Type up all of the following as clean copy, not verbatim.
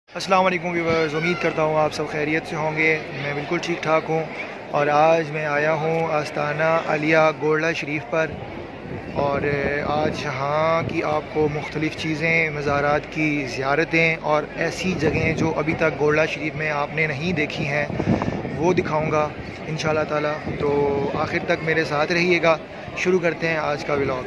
अस्सलाम वालेकुम व्यूअर्स, उम्मीद करता हूँ आप सब खैरियत से होंगे। मैं बिल्कुल ठीक ठाक हूँ और आज मैं आया हूँ आस्ताना आलिया गोल्डा शरीफ पर। और आज यहाँ की आपको मुख्तलिफ़ चीज़ें, मज़ारात की ज़ियारतें और ऐसी जगहें जो अभी तक गोल्डा शरीफ में आपने नहीं देखी हैं वो दिखाऊँगा इंशाल्लाह ताला। तो आखिर तक मेरे साथ रहिएगा। शुरू करते हैं आज का व्लॉग।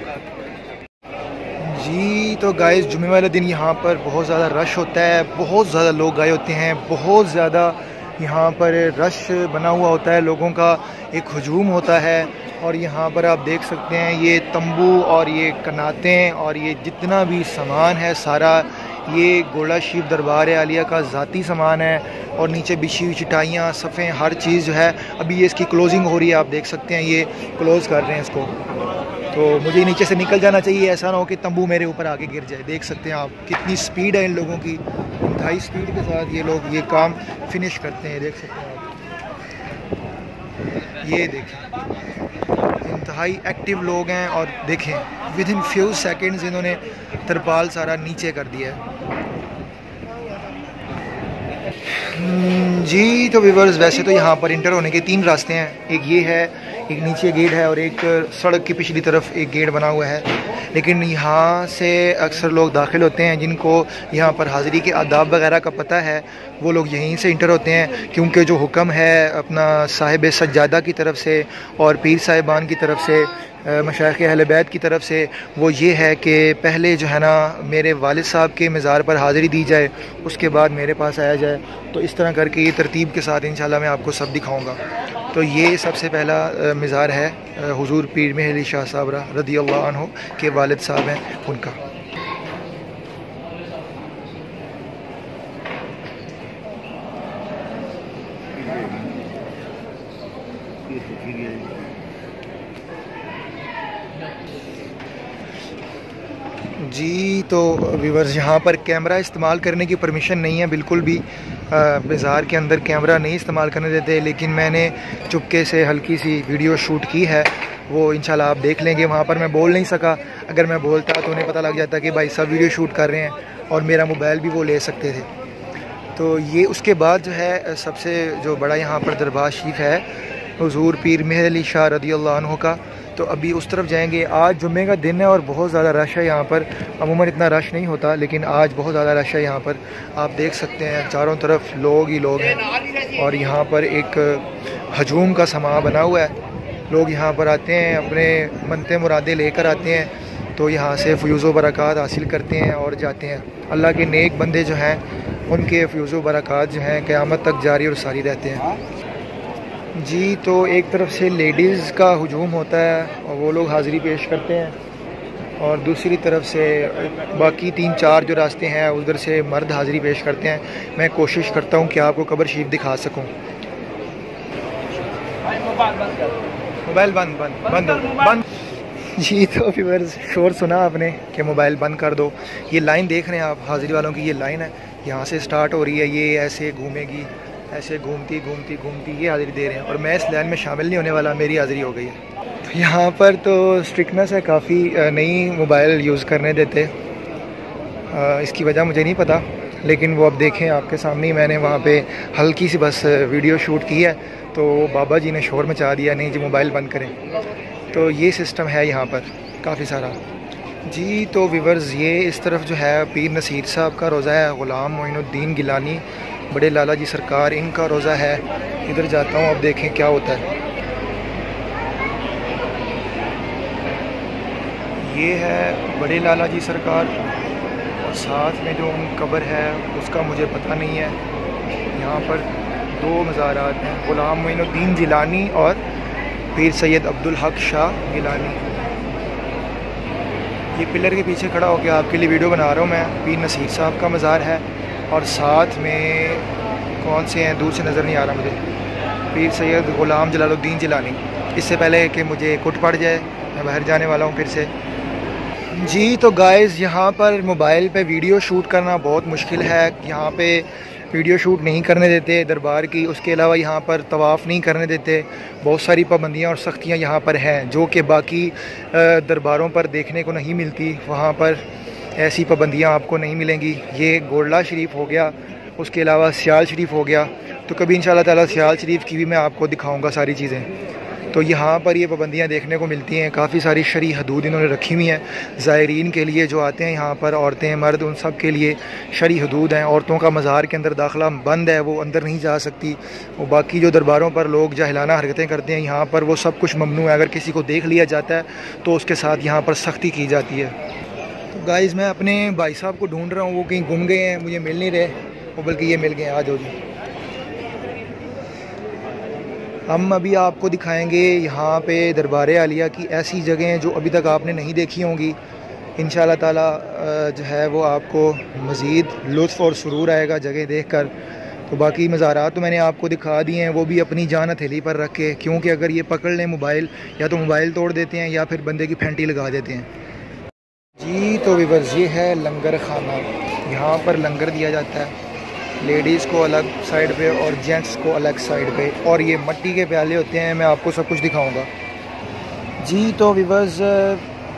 जी तो गाइस, जुमे वाले दिन यहाँ पर बहुत ज़्यादा रश होता है, बहुत ज़्यादा लोग आए होते हैं, बहुत ज़्यादा यहाँ पर रश बना हुआ होता है, लोगों का एक हजूम होता है। और यहाँ पर आप देख सकते हैं ये तंबू और ये कनातें और ये जितना भी सामान है सारा ये गोल्डा शरीफ दरबार आलिया का ज़ाती सामान है। और नीचे बिछी हुई चटाइयाँ, सफ़े, हर चीज़ जो है अभी ये इसकी क्लोजिंग हो रही है। आप देख सकते हैं ये क्लोज़ कर रहे हैं इसको। तो मुझे नीचे से निकल जाना चाहिए, ऐसा ना हो कि तंबू मेरे ऊपर आके गिर जाए। देख सकते हैं आप कितनी स्पीड है इन लोगों की, इंतहाई स्पीड के साथ ये लोग ये काम फिनिश करते हैं। देख सकते हैं आप, ये देखें इंतहाई एक्टिव लोग हैं। और देखें विद इन फ्यू सेकेंड्स इन्होंने तरपाल सारा नीचे कर दिया है। जी तो व्यूअर्स, वैसे तो यहाँ पर इंटर होने के 3 रास्ते हैं। एक ये है, एक नीचे गेट है और एक सड़क की पिछली तरफ एक गेट बना हुआ है। लेकिन यहाँ से अक्सर लोग दाखिल होते हैं जिनको यहाँ पर हाज़िरी के आदाब वगैरह का पता है, वो लोग यहीं से इंटर होते हैं। क्योंकि जो हुक्म है अपना साहिब सज्जादा की तरफ से और पीर साहिबान की तरफ से, मशाइख अहले बैत की तरफ से, वो ये है कि पहले जो है ना मेरे वालिद साहब के मज़ार पर हाज़िरी दी जाए, उसके बाद मेरे पास आया जाए। तो इस तरह करके ये तरतीब के साथ इंशाल्लाह मैं आपको सब दिखाऊंगा। तो ये सबसे पहला मज़ार है हुज़ूर पीर मेहर अली शाह साहब रज़ी अल्लाह अन्हु के वालिद साहब हैं उनका। जी तो व्यूअर्स, यहाँ पर कैमरा इस्तेमाल करने की परमिशन नहीं है बिल्कुल भी। बाज़ार के अंदर कैमरा नहीं इस्तेमाल करने देते, लेकिन मैंने चुपके से हल्की सी वीडियो शूट की है, वो इंशाल्लाह आप देख लेंगे। वहाँ पर मैं बोल नहीं सका, अगर मैं बोलता तो उन्हें पता लग जाता कि भाई सब वीडियो शूट कर रहे हैं और मेरा मोबाइल भी वो ले सकते थे। तो ये उसके बाद जो है सबसे जो बड़ा यहाँ पर दरबार शरीफ है हुज़ूर पीर मेहर अली शाह रज़ी अल्लाह अन्हु का। तो अभी उस तरफ जाएंगे। आज जुम्मे का दिन है और बहुत ज़्यादा रश है यहाँ पर। अमूमन इतना रश नहीं होता, लेकिन आज बहुत ज़्यादा रश है यहाँ पर। आप देख सकते हैं चारों तरफ लोग ही लोग हैं और यहाँ पर एक हजूम का समा बना हुआ है। लोग यहाँ पर आते हैं, अपने मनते मुरादे लेकर आते हैं, तो यहाँ से फ़यूज़ व बरक़ात हासिल करते हैं और जाते हैं। अल्लाह के नेक बंदे जो हैं उनके फ़यूज़ व बरक़ात जो हैं क़यामत तक जारी और सारी रहते हैं। जी तो एक तरफ से लेडीज़ का हजूम होता है और वो लोग हाज़िरी पेश करते हैं, और दूसरी तरफ से बाकी 3-4 जो रास्ते हैं उधर से मर्द हाज़िरी पेश करते हैं। मैं कोशिश करता हूँ कि आपको कब्र शरीफ दिखा सकूँ। मोबाइल बंद बंद बंद बंद। जी तो व्यूअर्स, शोर सुना आपने कि मोबाइल बंद कर दो। ये लाइन देख रहे हैं आप, हाज़िरी वालों की ये लाइन है, यहाँ से स्टार्ट हो रही है, ये ऐसे घूमेगी, ऐसे घूमती घूमती घूमती ये हाज़िरी दे रहे हैं। और मैं इस लाइन में शामिल नहीं होने वाला, मेरी हाज़िरी हो गई है। तो यहाँ पर तो स्ट्रिक्टनेस है काफ़ी, नहीं मोबाइल यूज़ करने देते। इसकी वजह मुझे नहीं पता, लेकिन वो अब देखें आपके सामने ही मैंने वहाँ पे हल्की सी बस वीडियो शूट की है, तो बाबा जी ने शोर मचा दिया, नहीं जी मोबाइल बंद करें। तो ये सिस्टम है यहाँ पर काफ़ी सारा। जी तो व्यूअर्स, ये इस तरफ जो है पीर नसीर साहब का रोज़ा है, ग़ुलाम मोइनुद्दीन गिलानी बड़े लाला जी सरकार, इनका रोज़ा है। इधर जाता हूँ, अब देखें क्या होता है। ये है बड़े लाला जी सरकार और साथ में जो उन कब्र है उसका मुझे पता नहीं है। यहाँ पर 2 मज़ारात हैं, ग़ुलाम मोइनुद्दीन जिलानी और पीर सैयद अब्दुल हक शाह गिलानी। ये पिलर के पीछे खड़ा होकर आपके लिए वीडियो बना रहा हूँ मैं। पीर नसीर साहब का मज़ार है और साथ में कौन से हैं दूर से नज़र नहीं आ रहा मुझे, पीर सैयद ग़ुलाम जलालुद्दीन जिलानी। इससे पहले कि मुझे कुट पड़ जाए, मैं बाहर जाने वाला हूँ फिर से। जी तो गाइज़, यहाँ पर मोबाइल पे वीडियो शूट करना बहुत मुश्किल है। यहाँ पे वीडियो शूट नहीं करने देते दरबार की। उसके अलावा यहाँ पर तवाफ़ नहीं करने देते। बहुत सारी पाबंदियाँ और सख्तियाँ यहाँ पर हैं जो कि बाकी दरबारों पर देखने को नहीं मिलती। वहाँ पर ऐसी पाबंदियाँ आपको नहीं मिलेंगी। ये गोल्डा शरीफ हो गया, उसके अलावा सियाल शरीफ हो गया। तो कभी इंशाल्लाह ताला सियाल शरीफ की भी मैं आपको दिखाऊंगा सारी चीज़ें। तो यहाँ पर ये पाबंदियाँ देखने को मिलती हैं, काफ़ी सारी शरई हदूद इन्होंने रखी हुई हैं ज़ायरीन के लिए जो आते हैं यहाँ पर, औरतें मर्द उन सब के लिए शरई हदूद हैं। औरतों का मज़ार के अंदर दाखिला बंद है, वो अंदर नहीं जा सकती। वो बाकी जो दरबारों पर लोग जाहिलाना हरकतें करते हैं, यहाँ पर वो सब कुछ ममनू है। अगर किसी को देख लिया जाता है तो उसके साथ यहाँ पर सख्ती की जाती है। तो गाइज़ मैं अपने भाई साहब को ढूँढ रहा हूँ, वो कहीं गुम गए हैं, मुझे मिल नहीं रहे, वो बल्कि ये मिल गए। आ जाओ जी। हम अभी आपको दिखाएंगे यहाँ पे दरबार आलिया की ऐसी जगहें जो अभी तक आपने नहीं देखी होंगी। इंशाल्लाह ताला जो है वो आपको मज़ीद लुत्फ़ और सुरूर आएगा जगह देखकर। तो बाकी मज़ारात तो मैंने आपको दिखा दिए हैं, वो भी अपनी जान हथेली पर रख के, क्योंकि अगर ये पकड़ लें मोबाइल, या तो मोबाइल तोड़ देते हैं या फिर बंदे की फेंटी लगा देते हैं जी। तो व्यूअर्स ये है लंगर खाना, यहाँ पर लंगर दिया जाता है, लेडीज़ को अलग साइड पे और जेंट्स को अलग साइड पे, और ये मिट्टी के प्याले होते हैं। मैं आपको सब कुछ दिखाऊंगा जी। तो व्यूअर्स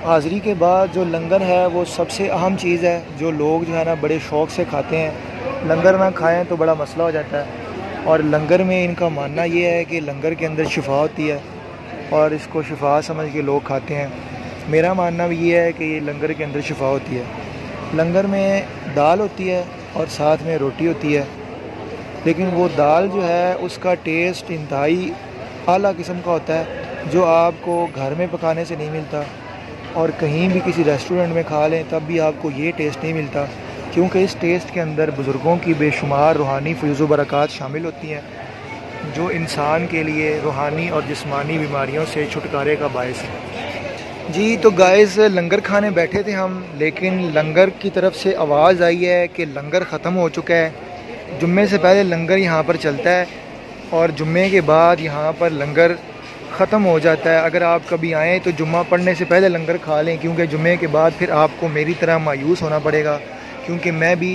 हाज़री के बाद जो लंगर है वो सबसे अहम चीज़ है, जो लोग जो है ना बड़े शौक़ से खाते हैं। लंगर ना खाएं तो बड़ा मसला हो जाता है। और लंगर में इनका मानना ये है कि लंगर के अंदर शिफा होती है और इसको शिफा समझ के लोग खाते हैं। मेरा मानना भी ये है कि ये लंगर के अंदर शिफा होती है। लंगर में दाल होती है और साथ में रोटी होती है, लेकिन वो दाल जो है उसका टेस्ट इंतहाई आला किस्म का होता है, जो आपको घर में पकाने से नहीं मिलता, और कहीं भी किसी रेस्टोरेंट में खा लें तब भी आपको ये टेस्ट नहीं मिलता, क्योंकि इस टेस्ट के अंदर बुज़ुर्गों की बेशुमार रूहानी फैज़ व बरक़ात शामिल होती हैं, जो इंसान के लिए रूहानी और जिस्मानी बीमारियों से छुटकारे का बायस है जी। तो गाइस लंगर खाने बैठे थे हम, लेकिन लंगर की तरफ से आवाज़ आई है कि लंगर ख़त्म हो चुका है। जुम्मे से पहले लंगर यहाँ पर चलता है और जुम्मे के बाद यहाँ पर लंगर ख़त्म हो जाता है। अगर आप कभी आएँ तो जुम्मा पढ़ने से पहले लंगर खा लें, क्योंकि जुम्मे के बाद फिर आपको मेरी तरह मायूस होना पड़ेगा, क्योंकि मैं भी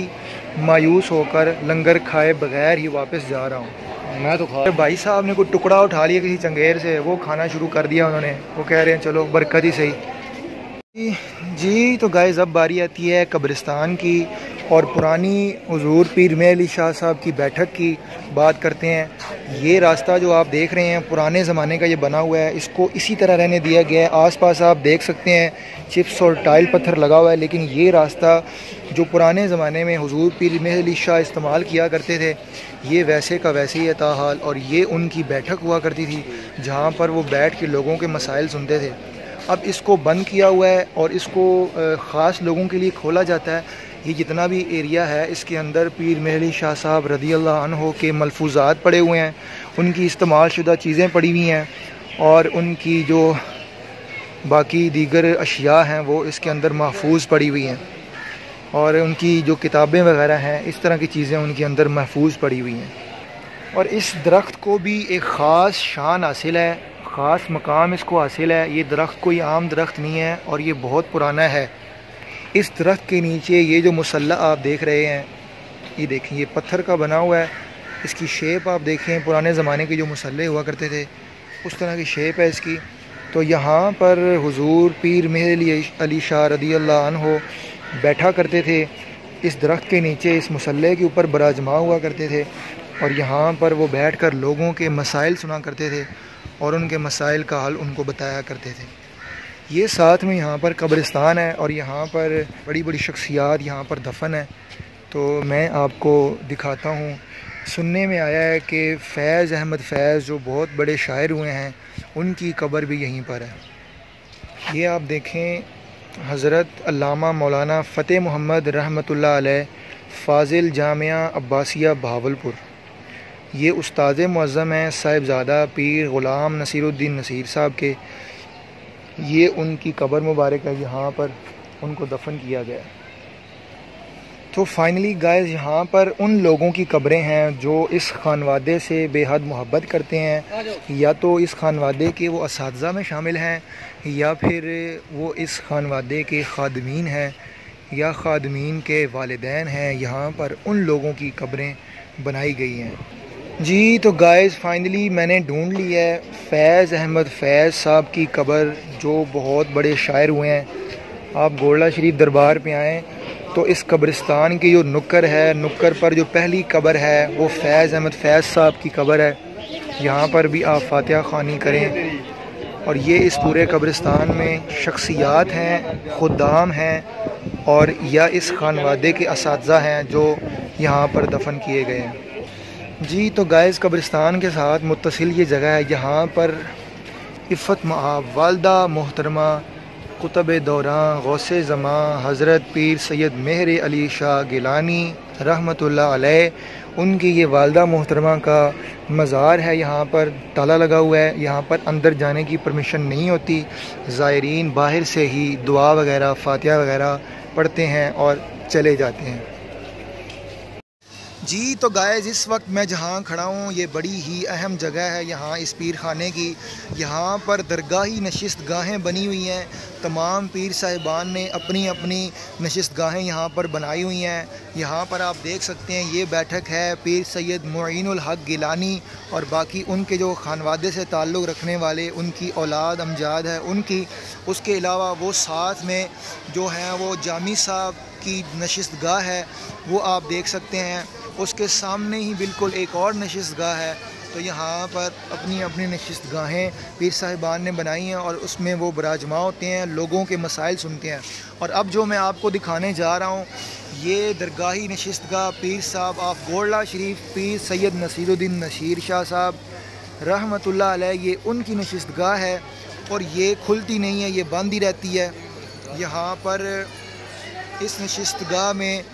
मायूस होकर लंगर खाए बगैर ही वापस जा रहा हूँ। मैं तो खा, भाई साहब ने कोई टुकड़ा उठा लिया किसी चंगेर से, वो खाना शुरू कर दिया उन्होंने। वो कह रहे हैं चलो बरकत ही सही जी। तो गाइस अब बारी आती है कब्रिस्तान की और पुरानी हुजूर पीर मेहर अली शाह साहब की बैठक की बात करते हैं। ये रास्ता जो आप देख रहे हैं पुराने ज़माने का ये बना हुआ है, इसको इसी तरह रहने दिया गया है। आसपास आप देख सकते हैं चिप्स और टाइल पत्थर लगा हुआ है, लेकिन ये रास्ता जो पुराने ज़माने में हुजूर पीर मेहर अली शाह इस्तेमाल किया करते थे, ये वैसे का वैसे ही है ताहाल। और ये उनकी बैठक हुआ करती थी जहाँ पर वो बैठ के लोगों के मसाइल सुनते थे। अब इसको बंद किया हुआ है और इसको ख़ास लोगों के लिए खोला जाता है। ये जितना भी एरिया है इसके अंदर पीर मेहर अली शाह साहब रज़ी अल्लाह अन्हो के मलफूज़ात पड़े हुए हैं, उनकी इस्तेमाल शुदा चीज़ें पड़ी हुई हैं, और उनकी जो बाकी दीगर अशिया हैं वो इसके अंदर महफूज पड़ी हुई हैं, और उनकी जो किताबें वगैरह हैं इस तरह की चीज़ें उनके अंदर महफूज पड़ी हुई हैं। और इस दरख्त को भी एक ख़ास शान हासिल है, ख़ास मकाम इसको हासिल है। ये दरख्त कोई आम दरख्त नहीं है और ये बहुत पुराना है। इस दरख्त के नीचे ये जो मुसल्ला आप देख रहे हैं, ये देखें, ये पत्थर का बना हुआ है। इसकी शेप आप देखें, पुराने ज़माने के जो मुसल्ले हुआ करते थे उस तरह की शेप है इसकी। तो यहाँ पर हुजूर पीर मेहर अली शाह रज़ी अल्लाह अन्हो बैठा करते थे इस दरख्त के नीचे, इस मुसल्ले के ऊपर बराजमा हुआ करते थे, और यहाँ पर वो बैठकर लोगों के मसाइल सुना करते थे और उनके मसाइल का हल उनको बताया करते थे। ये साथ में यहाँ पर कब्रिस्तान है और यहाँ पर बड़ी बड़ी शख्सियात यहाँ पर दफन है। तो मैं आपको दिखाता हूँ। सुनने में आया है कि फैज़ अहमद फैज़ जो बहुत बड़े शायर हुए हैं उनकी कब्र भी यहीं पर है। ये आप देखें, हज़रत अल्लामा मौलाना फ़तेह मोहम्मद रहमतुल्लाह अलैह फ़ाज़िल जामिया अब्बासिया बहावलपुर, ये उस्ताद मुअज़्ज़म हैं साहिबज़ादा पीर ग़ुलाम नसीरुद्दीन नसीर साहब के। ये उनकी कब्र मुबारक है, यहाँ पर उनको दफन किया गया। तो फाइनली गाइस यहाँ पर उन लोगों की कब्रें हैं जो इस खानवादे से बेहद मोहब्बत करते हैं, या तो इस खानवादे के वो असातिज़ा में शामिल हैं, या फिर वो इस खानवादे के खादमीन हैं, या खादमीन के वालिदैन हैं। यहाँ पर उन लोगों की कब्रें बनाई गई हैं जी। तो गाइस फाइनली मैंने ढूंढ ली है फैज़ अहमद फैज़ साहब की कब्र, जो बहुत बड़े शायर हुए हैं। आप गोरला शरीफ दरबार पे आएँ तो इस कब्रिस्तान की जो नुक्कर है, नुक्कर पर जो पहली कब्र है वो फैज़ अहमद फैज़ साहब की कब्र है। यहाँ पर भी आप फातिहा ख़वानी करें। और ये इस पूरे कब्रिस्तान में शख्सियात हैं, खुद्दाम हैं और या इस खानवादे के असातिज़ा हैं जो यहाँ पर दफन किए गए हैं। जी तो गाइस, कब्रिस्तान के साथ मुत्तसिल ये जगह है। यहाँ पर इफ़्फ़त मआब वालदा मोहतरमा कुतुब दौरान गौसे ज़मा हज़रत पीर सैयद मेहर अली शाह गिलानी रहमतुल्लाह अलैह, उनकी ये वालदा मोहतरमा का मज़ार है। यहाँ पर ताला लगा हुआ है, यहाँ पर अंदर जाने की परमिशन नहीं होती। ज़ायरीन बाहर से ही दुआ वगैरह फातिहा वगैरह पढ़ते हैं और चले जाते हैं। जी तो गाइस, इस वक्त मैं जहाँ खड़ा हूँ ये बड़ी ही अहम जगह है यहाँ इस पीर खाने की। यहाँ पर दरगाही नशिस्त गाहें बनी हुई हैं। तमाम पीर साहिबान ने अपनी अपनी नशिस्त गाहें यहाँ पर बनाई हुई हैं। यहाँ पर आप देख सकते हैं ये बैठक है पीर सैयद मुईनुल हक गिलानी और बाकी उनके जो खानवादे से ताल्लुक़ रखने वाले उनकी औलाद अमजाद है उनकी। उसके अलावा वो साथ में जो है वो जामी साहब की नशिस्त गाह है, वो आप देख सकते हैं। उसके सामने ही बिल्कुल एक और नशिस्त गाह है। तो यहाँ पर अपनी अपनी नशिस्त गाहें पीर साहिबान ने बनाई हैं और उसमें वो बराजमा होते हैं, लोगों के मसाइल सुनते हैं। और अब जो मैं आपको दिखाने जा रहा हूँ ये दरगाही नशिस्त गाह पीर साहब ऑफ गोल्डा शरीफ पीर सैयद नसीरुद्दीन नशीर शाह साहब रहमतुल्लाह अलैह, ये उनकी नशिस्त गाह है। और ये खुलती नहीं है, ये बंद ही रहती है। यहाँ पर इस नशिस्त गाह में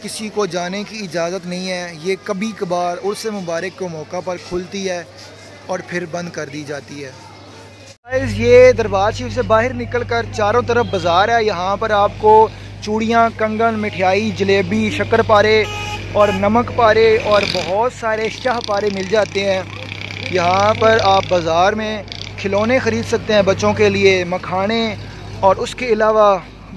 किसी को जाने की इजाज़त नहीं है। ये कभी कभार उर्स मुबारक के मौका पर खुलती है और फिर बंद कर दी जाती है। ये दरबार शरीफ से बाहर निकलकर चारों तरफ बाज़ार है। यहाँ पर आपको चूड़ियाँ, कंगन, मिठाई, जलेबी, शक्करपारे और नमक पारे और बहुत सारे शाह पारे मिल जाते हैं। यहाँ पर आप बाज़ार में खिलौने ख़रीद सकते हैं बच्चों के लिए, मखाने। और उसके अलावा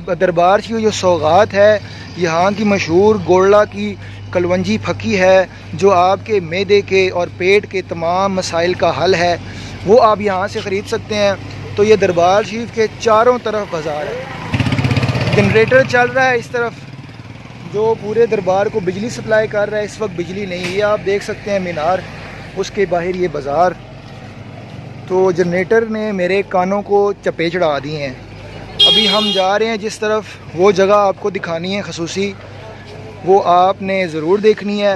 दरबार की जो सौगात है, यहाँ की मशहूर गोल्डा की कलवंजी फकी है जो आपके मैदे के और पेट के तमाम मसाइल का हल है, वो आप यहाँ से ख़रीद सकते हैं। तो ये दरबार शरीफ के चारों तरफ बाज़ार है। जनरेटर चल रहा है इस तरफ जो पूरे दरबार को बिजली सप्लाई कर रहा है। इस वक्त बिजली नहीं है, आप देख सकते हैं मीनार, उसके बाहर ये बाज़ार। तो जनरेटर ने मेरे कानों को चपे चढ़ा दिए हैं। अभी हम जा रहे हैं जिस तरफ, वो जगह आपको दिखानी है खसूसी, वो आपने ज़रूर देखनी है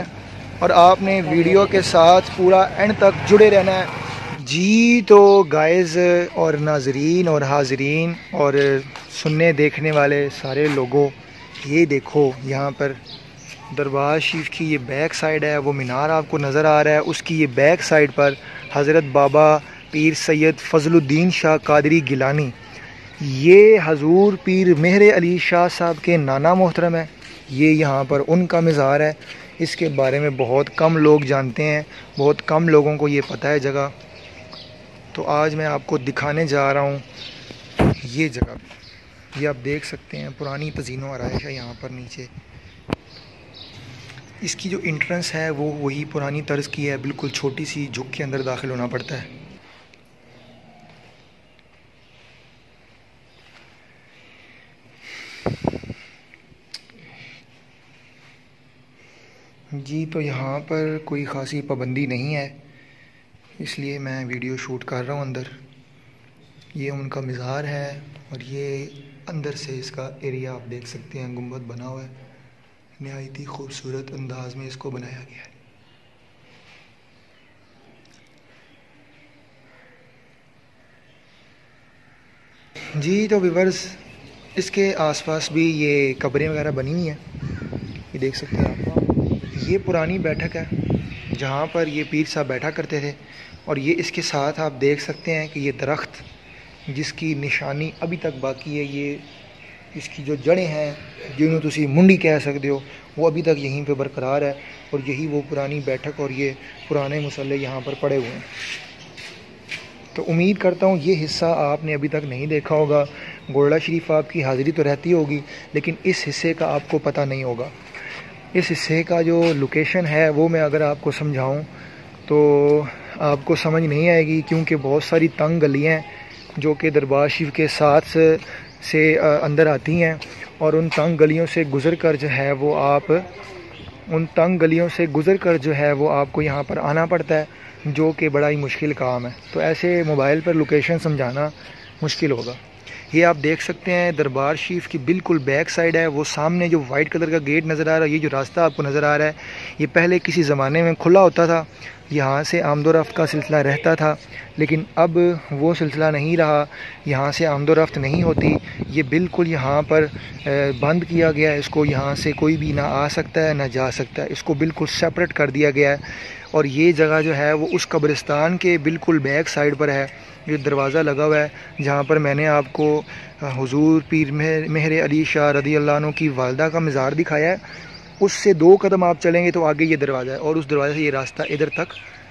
और आपने वीडियो के साथ पूरा एंड तक जुड़े रहना है। जी तो गाइज़ और नाजरीन और हाजरीन और सुनने देखने वाले सारे लोगों, ये देखो यहाँ पर दरबार शरीफ की ये बैक साइड है, वो मीनार आपको नज़र आ रहा है। उसकी ये बैक साइड पर हज़रत बाबा पीर सैयद फजलुद्दीन शाह कादरी गिलानी, ये हजूर पीर मेहर अली शाह साहब के नाना मोहतरम है। ये यहाँ पर उनका मज़ार है। इसके बारे में बहुत कम लोग जानते हैं, बहुत कम लोगों को ये पता है जगह। तो आज मैं आपको दिखाने जा रहा हूँ ये जगह। ये आप देख सकते हैं पुरानी तज़ीनो आराइश है यहाँ पर नीचे। इसकी जो इंट्रेंस है वो वही पुरानी तर्ज की है, बिल्कुल छोटी सी झुक के अंदर दाखिल होना पड़ता है। जी तो यहाँ पर कोई ख़ासी पाबंदी नहीं है, इसलिए मैं वीडियो शूट कर रहा हूँ अंदर। ये उनका मज़ार है और ये अंदर से इसका एरिया आप देख सकते हैं, गुंबद बना हुआ है। नहायत ही खूबसूरत अंदाज में इसको बनाया गया है। जी तो व्यूअर्स, इसके आसपास भी ये कब्रें वगैरह बनी हुई हैं, ये देख सकते हैं आप। ये पुरानी बैठक है जहाँ पर ये पीर साहब बैठा करते थे। और ये इसके साथ आप देख सकते हैं कि ये दरख्त जिसकी निशानी अभी तक बाकी है, ये इसकी जो जड़ें हैं जिन्होंने तुसी मुंडी कह सकते हो, वो अभी तक यहीं पे बरकरार है। और यही वो पुरानी बैठक और ये पुराने मुसल्ले यहाँ पर पड़े हुए हैं। तो उम्मीद करता हूँ ये हिस्सा आपने अभी तक नहीं देखा होगा। गोल्डा शरीफ आपकी हाज़िरी तो रहती होगी, लेकिन इस हिस्से का आपको पता नहीं होगा। इस हिस्से का जो लोकेशन है वो मैं अगर आपको समझाऊं तो आपको समझ नहीं आएगी, क्योंकि बहुत सारी तंग गलियाँ जो कि दरबार शरीफ के साथ से अंदर आती हैं और उन तंग गलियों से गुज़र कर जो है वो आपको यहाँ पर आना पड़ता है, जो कि बड़ा ही मुश्किल काम है। तो ऐसे मोबाइल पर लोकेशन समझाना मुश्किल होगा। ये आप देख सकते हैं दरबार शरीफ की बिल्कुल बैक साइड है। वो सामने जो वाइट कलर का गेट नज़र आ रहा है, ये जो रास्ता आपको नज़र आ रहा है, ये पहले किसी ज़माने में खुला होता था, यहाँ से आमदोरफ्त का सिलसिला रहता था, लेकिन अब वो सिलसिला नहीं रहा, यहाँ से आमदोरफ्त नहीं होती। ये बिल्कुल यहाँ पर बंद किया गया है, इसको यहाँ से कोई भी ना आ सकता है ना जा सकता है, इसको बिल्कुल सेपरेट कर दिया गया है। और ये जगह जो है वो उस कब्रिस्तान के बिल्कुल बैक साइड पर है। ये दरवाज़ा लगा हुआ है जहाँ पर मैंने आपको हुजूर पीर मेहर अली शाह रज़ी अल्लाह अन्हु की वालदा का मज़ार दिखाया है। उससे 2 कदम आप चलेंगे तो आगे ये दरवाज़ा है, और उस दरवाज़े से ये रास्ता इधर तक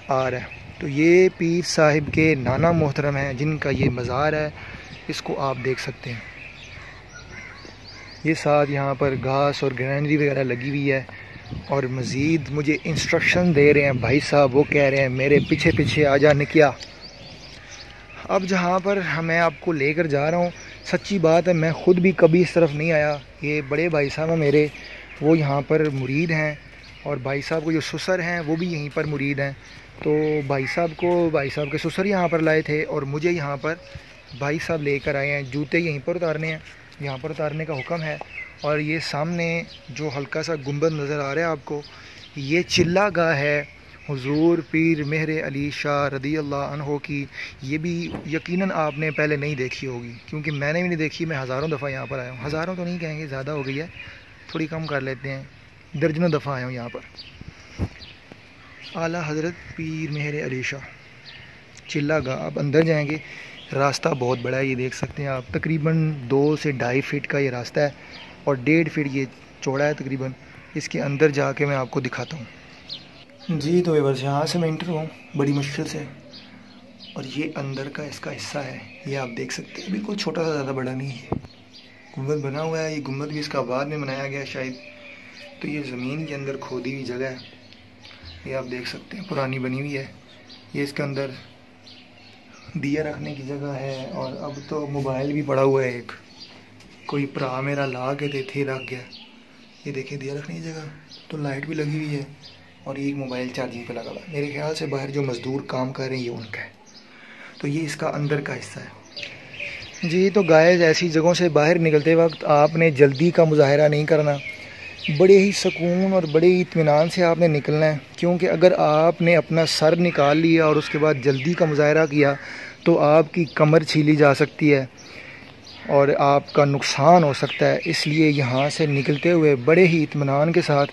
आ रहा है। तो ये पीर साहिब के नाना मोहतरम हैं जिनका ये मज़ार है, इसको आप देख सकते हैं। ये साथ यहाँ पर घास और ग्रैनरी वगैरह लगी हुई है, और मज़ीद मुझे इंस्ट्रक्शन दे रहे हैं भाई साहब, वो कह रहे हैं मेरे पीछे पीछे आ जा निकिया। अब जहाँ पर मैं आपको लेकर जा रहा हूँ, सच्ची बात है मैं ख़ुद भी कभी इस तरफ नहीं आया। ये बड़े भाई साहब हैं मेरे, वो यहाँ पर मुरीद हैं, और भाई साहब को जो ससुर हैं वो भी यहीं पर मुरीद हैं। तो भाई साहब के ससुर यहाँ पर लाए थे, और मुझे यहाँ पर भाई साहब लेकर आए हैं। जूते यहीं पर उतारने हैं, यहाँ पर उतारने का हुक्म है। और ये सामने जो हल्का सा गुंबद नज़र आ रहा है आपको, ये चिल्ला गाह है हुजूर पीर मेहर अली शाह रज़ी अल्लाह अन्हु की। ये भी यकीनन आपने पहले नहीं देखी होगी, क्योंकि मैंने भी नहीं देखी। मैं हज़ारों दफ़ा यहाँ पर आया हूँ, हज़ारों तो नहीं कहेंगे, ज़्यादा हो गई है, थोड़ी कम कर लेते हैं, दर्जनों दफ़ा आया हूँ यहाँ पर। आला हज़रत पीर मेहर अली शाह चिल्ला गाह। अब अंदर जाएंगे, रास्ता बहुत बड़ा है, ये देख सकते हैं आप। तकरीबन 2 से 2.5 फीट का ये रास्ता है, और 1.5 फीट ये चौड़ा है तकरीबन। इसके अंदर जाके मैं आपको दिखाता हूँ जी। तो व्यूअर्स, यहाँ से मैं इंटर हूँ बड़ी मुश्किल से, और ये अंदर का इसका हिस्सा है, ये आप देख सकते हैं। बिल्कुल छोटा सा, ज़्यादा बड़ा नहीं है। गुंबद बना हुआ है, ये गुंबद भी इसका बाद में बनाया गया शायद। तो ये ज़मीन के अंदर खोदी हुई जगह है, ये आप देख सकते हैं, पुरानी बनी हुई है। ये इसके अंदर दिया रखने की जगह है, और अब तो मोबाइल भी पड़ा हुआ है। एक कोई भरा मेरा ला के थे रख गया। ये देखिए दिया रखने की जगह, तो लाइट भी लगी हुई है, और ये एक मोबाइल चार्जिंग पे लगा हुआ है। मेरे ख्याल से बाहर जो मज़दूर काम कर रहे हैं ये उनका है। तो ये इसका अंदर का हिस्सा है जी। तो गाइस, ऐसी जगहों से बाहर निकलते वक्त आपने जल्दी का मुजाहरा नहीं करना, बड़े ही सुकून और बड़े ही इत्मीनान से आपने निकलना है। क्योंकि अगर आपने अपना सर निकाल लिया और उसके बाद जल्दी का मुजाहरा किया तो आपकी कमर छीली जा सकती है और आपका नुकसान हो सकता है। इसलिए यहाँ से निकलते हुए बड़े ही इत्मीनान के साथ,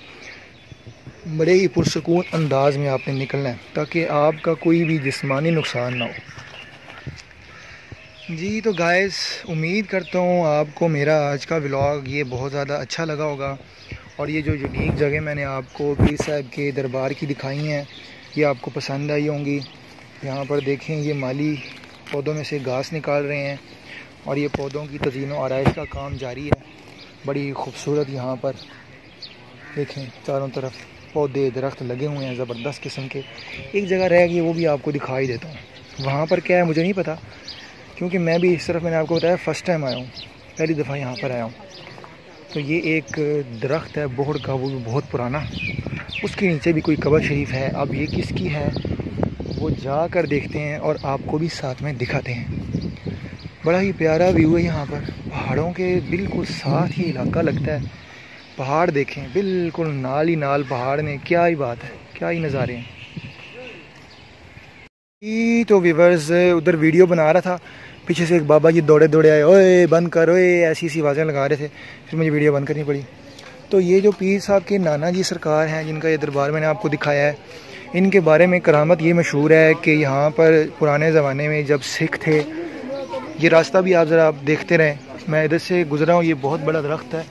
बड़े ही पुरसुकून अंदाज में आपने निकलना है, ताकि आपका कोई भी जिस्मानी नुकसान ना हो जी। तो गाइस, उम्मीद करता हूँ आपको मेरा आज का व्लॉग ये बहुत ज़्यादा अच्छा लगा होगा, और ये जो यूनिक जगह मैंने आपको पीर साहब के दरबार की दिखाई हैं ये आपको पसंद आई होंगी। यहाँ पर देखें, ये माली पौधों में से घास निकाल रहे हैं, और ये पौधों की तज़ीन व आराइश का काम जारी है। बड़ी खूबसूरत यहाँ पर देखें, चारों तरफ पौधे दरख्त लगे हुए हैं ज़बरदस्त किस्म के। एक जगह रह गई, वो भी आपको दिखाई देता हूँ। वहाँ पर क्या है मुझे नहीं पता, क्योंकि मैं भी इस तरफ, मैंने आपको बताया, फ़र्स्ट टाइम आया हूँ, पहली दफ़ा यहाँ पर आया हूँ। तो ये एक दरख्त है बोहड़ का, वो भी बहुत पुराना, उसके नीचे भी कोई कब्र शरीफ है। अब ये किसकी है वो जाकर देखते हैं और आपको भी साथ में दिखाते हैं। बड़ा ही प्यारा व्यू है यहाँ पर, पहाड़ों के बिल्कुल साथ ही इलाका लगता है। पहाड़ देखें, बिल्कुल नाल ही नाल पहाड़ में, क्या ही बात है, क्या ही नज़ारे हैं। तो व्यूअर्स, उधर वीडियो बना रहा था, पीछे से एक बाबा जी दौड़े दौड़े आए, ओए बंद कर, ओए, ऐसी ऐसी आवाज़ें लगा रहे थे, फिर मुझे वीडियो बंद करनी पड़ी। तो ये जो पीर साहब के नाना जी सरकार हैं, जिनका ये दरबार मैंने आपको दिखाया है, इनके बारे में करामत ये मशहूर है कि यहाँ पर पुराने ज़माने में जब सिख थे, ये रास्ता भी आप ज़रा देखते रहें, मैं इधर से गुजरा हूँ, ये बहुत बड़ा दरख्त है,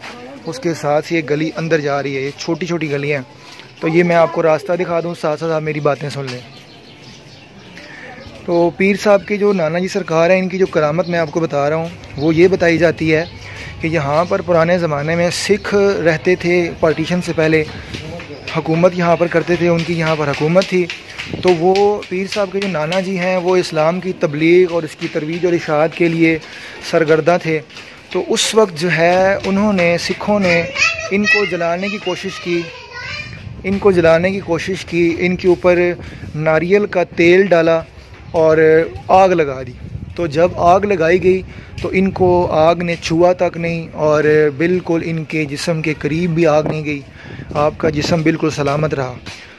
उसके साथ ये गली अंदर जा रही है, ये छोटी छोटी गली हैं। तो ये मैं आपको रास्ता दिखा दूँ, साथ साथ आप मेरी बातें सुन लें। तो पीर साहब के जो नाना जी सरकार है, इनकी जो करामत मैं आपको बता रहा हूँ, वो ये बताई जाती है कि यहाँ पर पुराने ज़माने में सिख रहते थे, पार्टीशन से पहले हुकूमत यहाँ पर करते थे, उनकी यहाँ पर हुकूमत थी। तो वो पीर साहब के जो नाना जी हैं, वो इस्लाम की तबलीग और इसकी तरवीज और इशाअत के लिए सरगर्दा थे। तो उस वक्त जो है उन्होंने, सिखों ने इनको जलाने की कोशिश की, इनके ऊपर नारियल का तेल डाला और आग लगा दी। तो जब आग लगाई गई तो इनको आग ने छुआ तक नहीं और बिल्कुल इनके जिस्म के करीब भी आग नहीं गई, आपका जिस्म बिल्कुल सलामत रहा।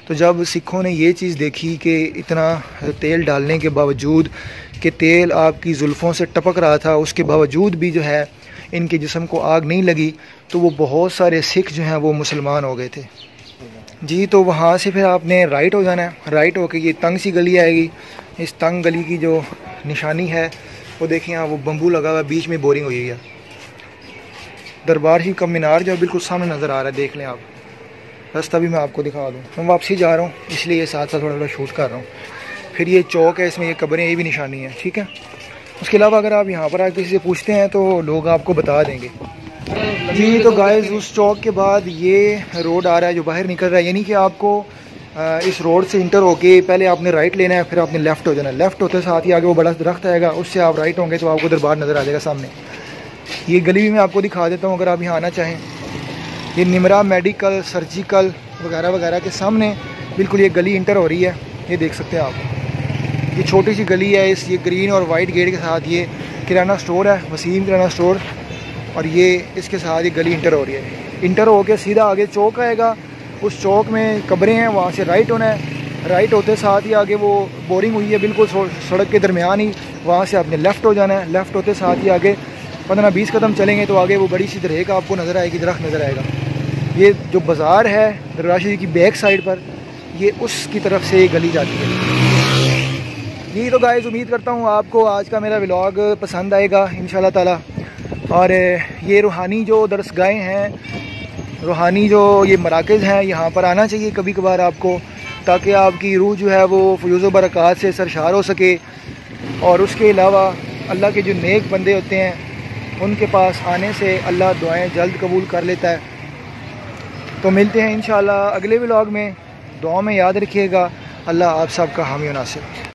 तो जब सिखों ने ये चीज़ देखी कि इतना तेल डालने के बावजूद कि तेल आपकी जुल्फ़ों से टपक रहा था, उसके बावजूद भी जो है इनके जिस्म को आग नहीं लगी, तो वो बहुत सारे सिख जो हैं वो मुसलमान हो गए थे जी। तो वहाँ से फिर आपने राइट हो जाना है, राइट होके ये तंग सी गली आएगी। इस तंग गली की जो निशानी है वो देखिए, यहाँ वो बम्बू लगा हुआ है, बीच में बोरिंग हुई है। दरबार शरीफ का मीनार जो बिल्कुल सामने नज़र आ रहा है, देख लें आप। रास्ता भी मैं आपको दिखा दूँ, मैं वापसी जा रहा हूँ इसलिए ये साथ साथ थोड़ा थोड़ा शूट कर रहा हूँ। फिर ये चौक है, इसमें ये कब्रें, ये भी निशानी है, ठीक है। उसके अलावा अगर आप यहाँ पर आकर किसी से पूछते हैं तो लोग आपको बता देंगे जी। तो गाइस उस चौक के बाद ये रोड आ रहा है जो बाहर निकल रहा है, यानी कि आपको इस रोड से इंटर होके पहले आपने राइट लेना है, फिर आपने लेफ़्ट हो जाना है। लेफ़्ट होते साथ ही आगे वो बड़ा दरख्त आएगा, उससे आप राइट होंगे तो आपको दरबार नज़र आ जाएगा सामने। ये गली भी मैं आपको दिखा देता हूँ अगर आप यहाँ आना चाहें। ये निमरा मेडिकल सर्जिकल वगैरह वगैरह के सामने बिल्कुल ये गली इंटर हो रही है, ये देख सकते हैं आप। ये छोटी सी गली है, ये ग्रीन और वाइट गेट के साथ ये किराना स्टोर है, वसीम किराना स्टोर, और ये इसके साथ ये गली इंटर हो रही है। इंटर होके सीधा आगे चौक आएगा, उस चौक में कब्रें हैं, वहाँ से राइट होना है। राइट होते साथ ही आगे वो बोरिंग हुई है बिल्कुल सड़क के दरमियान ही, वहाँ से आपने लेफ़्ट हो जाना है। लेफ़्ट होते साथ ही आगे 15-20 कदम चलेंगे तो आगे वो बड़ी सी दरगाह का आपको नज़र आएगी, दरख्त नज़र आएगा। ये जो बाज़ार है दरगाह शरीफ की बैक साइड पर, ये उसकी तरफ से गली जाती है जी। तो गाइस उम्मीद करता हूँ आपको आज का मेरा व्लॉग पसंद आएगा इंशाल्लाह ताला। और ये रूहानी जो दरसगाहें हैं, रूहानी जो ये मराकज़ हैं, यहाँ पर आना चाहिए कभी कभार आपको, ताकि आपकी रूह जो है वो फयूज़ व बरक़ात से सरशार हो सके। और उसके अलावा अल्लाह के जो नेक बंदे होते हैं उनके पास आने से अल्लाह दुआएं जल्द कबूल कर लेता है। तो मिलते हैं इंशाल्लाह अगले व्लॉग में, दुआ में याद रखिएगा। अल्लाह आप सब का हामी व नासिर।